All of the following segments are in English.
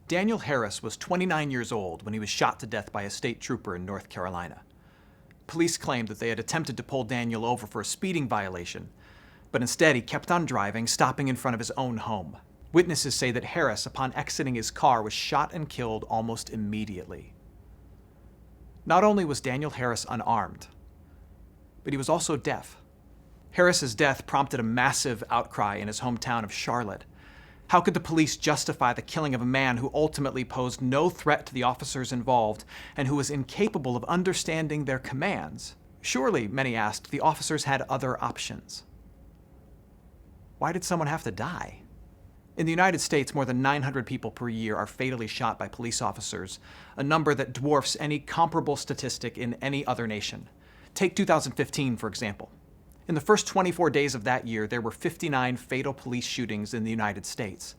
Daniel Harris was 29 years old when he was shot to death by a state trooper in North Carolina. Police claimed that they had attempted to pull Daniel over for a speeding violation, but instead he kept on driving, stopping in front of his own home. Witnesses say that Harris, upon exiting his car, was shot and killed almost immediately. Not only was Daniel Harris unarmed, but he was also deaf. Harris's death prompted a massive outcry in his hometown of Charlotte. How could the police justify the killing of a man who ultimately posed no threat to the officers involved and who was incapable of understanding their commands? Surely, many asked, the officers had other options. Why did someone have to die? In the United States, more than 900 people per year are fatally shot by police officers, a number that dwarfs any comparable statistic in any other nation. Take 2015, for example. In the first 24 days of that year, there were 59 fatal police shootings in the United States.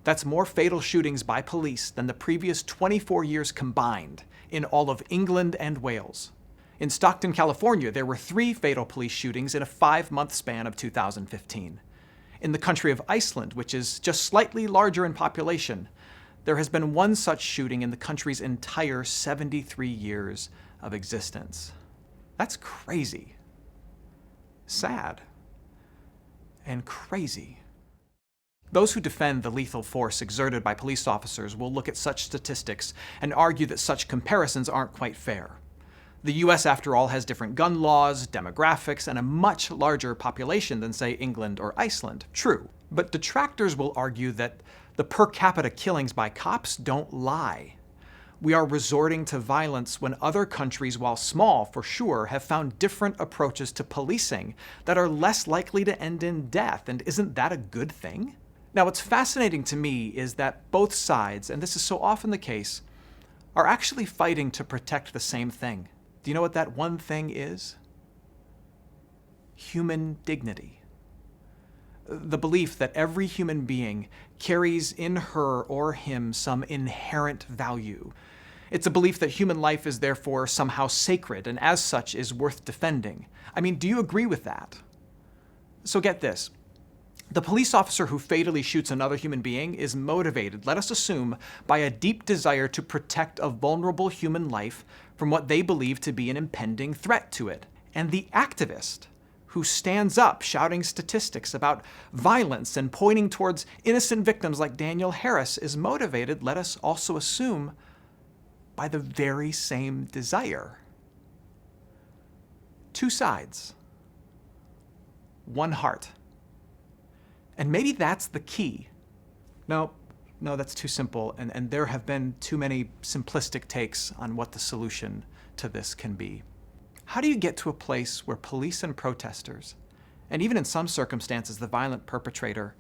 That's more fatal shootings by police than the previous 24 years combined in all of England and Wales. In Stockton, California, there were 3 fatal police shootings in a 5-month span of 2015. In the country of Iceland, which is just slightly larger in population, there has been 1 such shooting in the country's entire 73 years of existence. That's crazy. Sad. And crazy. Those who defend the lethal force exerted by police officers will look at such statistics and argue that such comparisons aren't quite fair. The US, after all, has different gun laws, demographics, and a much larger population than, say, England or Iceland. True. But detractors will argue that the per capita killings by cops don't lie. We are resorting to violence when other countries, while small for sure, have found different approaches to policing that are less likely to end in death. And isn't that a good thing? Now, what's fascinating to me is that both sides, and this is so often the case, are actually fighting to protect the same thing. Do you know what that one thing is? Human dignity. The belief that every human being carries in her or him some inherent value. It's a belief that human life is therefore somehow sacred and as such is worth defending. I mean, do you agree with that? So get this. The police officer who fatally shoots another human being is motivated, let us assume, by a deep desire to protect a vulnerable human life from what they believe to be an impending threat to it. And the activist who stands up shouting statistics about violence and pointing towards innocent victims like Daniel Harris is motivated, let us also assume, by the very same desire. 2 sides. 1 heart. And maybe that's the key. No, that's too simple, and there have been too many simplistic takes on what the solution to this can be. How do you get to a place where police and protesters, and even in some circumstances the violent perpetrator,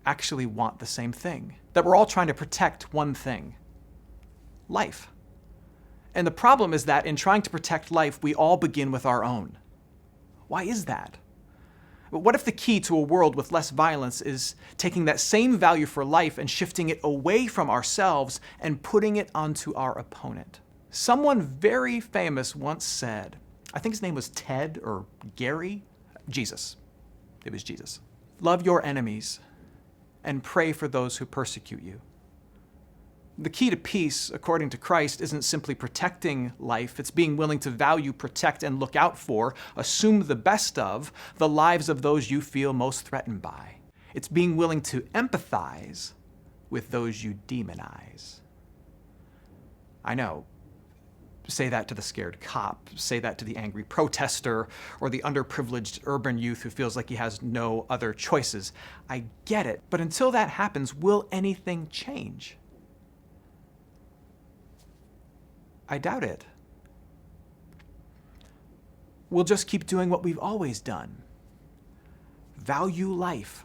actually want the same thing? That we're all trying to protect one thing: life. And the problem is that in trying to protect life, we all begin with our own. Why is that? What if the key to a world with less violence is taking that same value for life and shifting it away from ourselves and putting it onto our opponent? Someone very famous once said, I think his name was Ted or Gary, Jesus. It was Jesus. Love your enemies and pray for those who persecute you. The key to peace, according to Christ, isn't simply protecting life. It's being willing to value, protect, and look out for, assume the best of, the lives of those you feel most threatened by. It's being willing to empathize with those you demonize. I know. Say that to the scared cop, say that to the angry protester, or the underprivileged urban youth who feels like he has no other choices. I get it, but until that happens, will anything change? I doubt it. We'll just keep doing what we've always done. Value life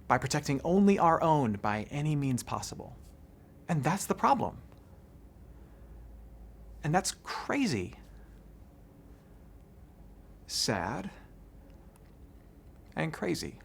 by protecting only our own by any means possible. And that's the problem. And that's crazy, sad, and crazy.